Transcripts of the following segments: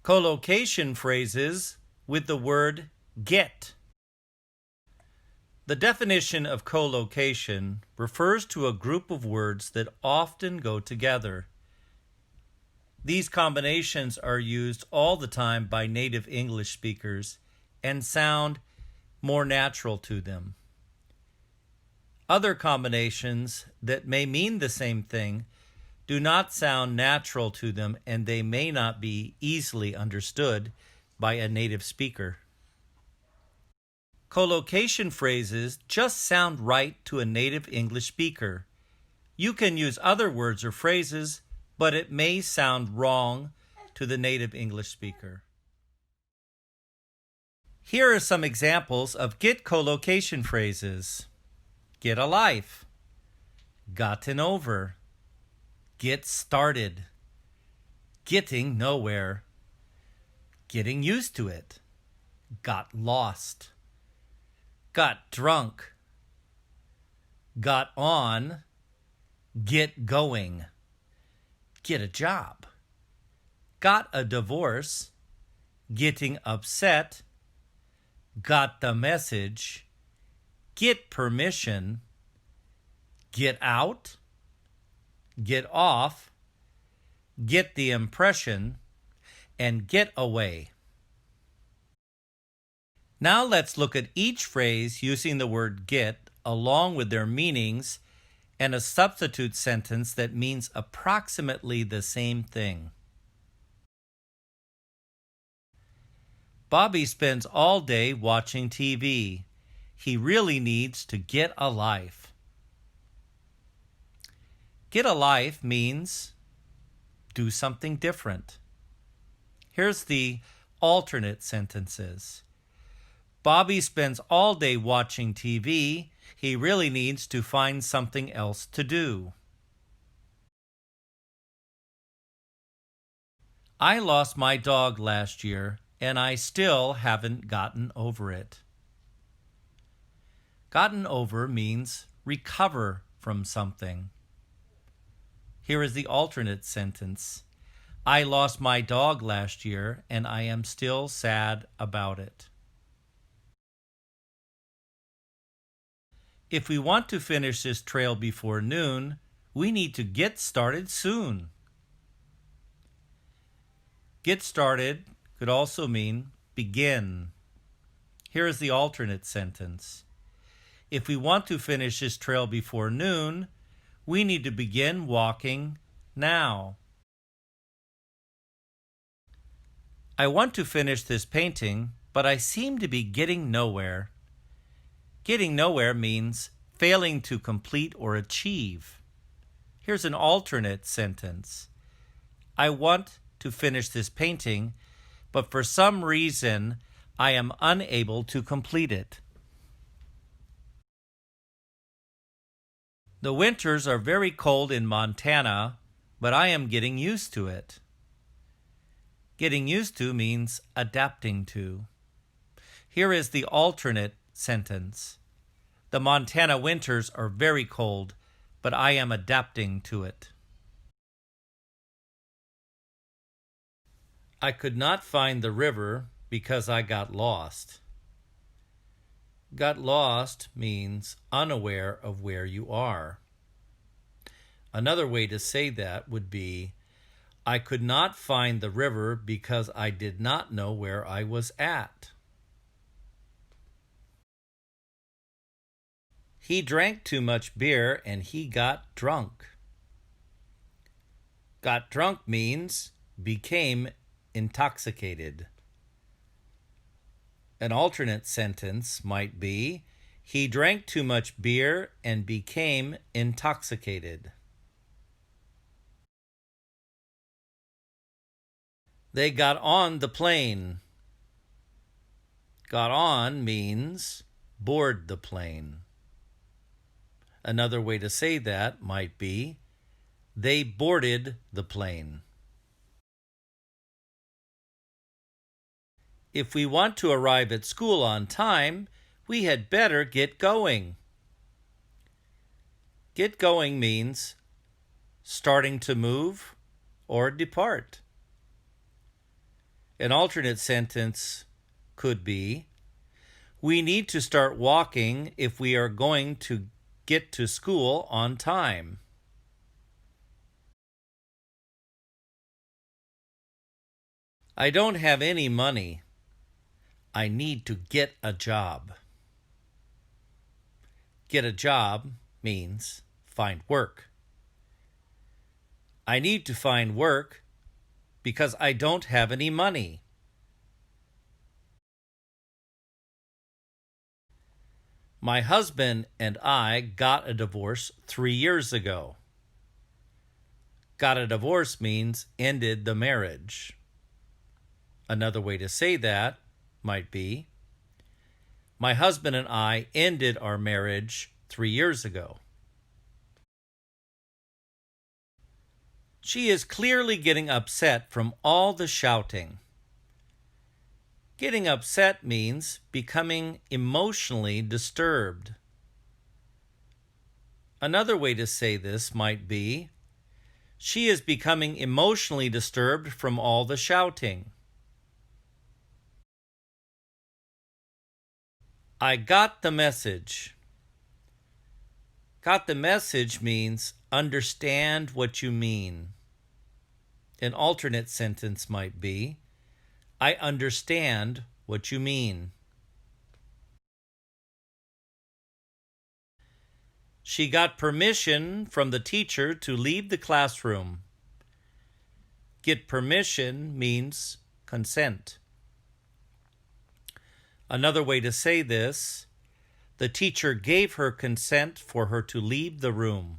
Collocation phrases with the word get. The definition of collocation refers to a group of words that often go together. These combinations are used all the time by native English speakers and sound more natural to them. Other combinations that may mean the same thing do not sound natural to them, and they may not be easily understood by a native speaker. Collocation phrases just sound right to a native English speaker. You can use other words or phrases, but it may sound wrong to the native English speaker. Here are some examples of get collocation phrases. Get a life, gotten over, get started, getting nowhere, getting used to it, got lost, got drunk, got on, get going, get a job, got a divorce, getting upset, got the message, get permission, get out, get off, get the impression, and get away. Now let's look at each phrase using the word get along with their meanings and a substitute sentence that means approximately the same thing. Bobby spends all day watching TV. He really needs to get a life. Get a life means do something different. Here's the alternate sentences. Bobby spends all day watching TV. He really needs to find something else to do. I lost my dog last year, and I still haven't gotten over it. Gotten over means recover from something. Here is the alternate sentence. I lost my dog last year, and I am still sad about it. If we want to finish this trail before noon, we need to get started soon. Get started could also mean begin. Here is the alternate sentence. If we want to finish this trail before noon, we need to begin walking now. I want to finish this painting, but I seem to be getting nowhere. Getting nowhere means failing to complete or achieve. Here's an alternate sentence. I want to finish this painting, but for some reason I am unable to complete it. The winters are very cold in Montana, but I am getting used to it. Getting used to means adapting to. Here is the alternate sentence. The Montana winters are very cold, but I am adapting to it. I could not find the river because I got lost. Got lost means unaware of where you are. Another way to say that would be, I could not find the river because I did not know where I was at. He drank too much beer and he got drunk. Got drunk means became intoxicated. An alternate sentence might be, he drank too much beer and became intoxicated. They got on the plane. Got on means board the plane. Another way to say that might be, they boarded the plane. If we want to arrive at school on time, we had better get going. Get going means starting to move or depart. An alternate sentence could be, we need to start walking if we are going to get to school on time. I don't have any money. I need to get a job. Get a job means find work. I need to find work because I don't have any money. My husband and I got a divorce 3 years ago. Got a divorce means ended the marriage. Another way to say that might be, my husband and I ended our marriage 3 years ago. She is clearly getting upset from all the shouting. Getting upset means becoming emotionally disturbed. Another way to say this might be, she is becoming emotionally disturbed from all the shouting. I got the message. Got the message means understand what you mean. An alternate sentence might be, I understand what you mean. She got permission from the teacher to leave the classroom. Get permission means consent. Another way to say this, the teacher gave her consent for her to leave the room.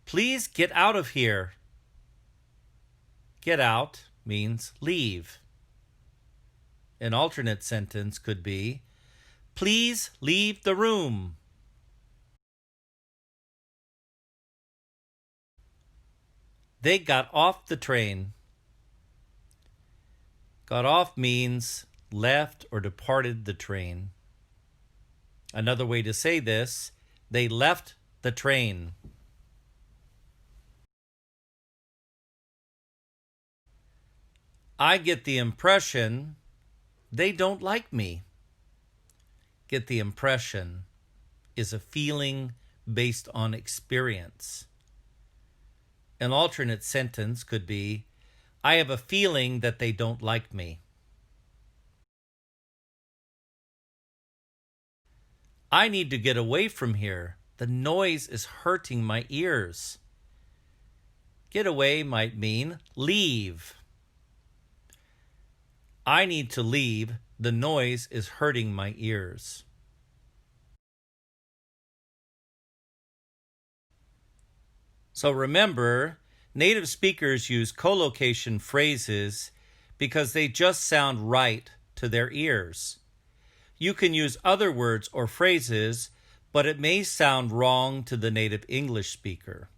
Please get out of here. Get out means leave. An alternate sentence could be, please leave the room. They got off the train. Got off means left or departed the train. Another way to say this, they left the train. I get the impression they don't like me. Get the impression is a feeling based on experience. An alternate sentence could be, I have a feeling that they don't like me. I need to get away from here. The noise is hurting my ears. Get away might mean leave. I need to leave. The noise is hurting my ears. So remember, native speakers use collocation phrases because they just sound right to their ears. You can use other words or phrases, but it may sound wrong to the native English speaker.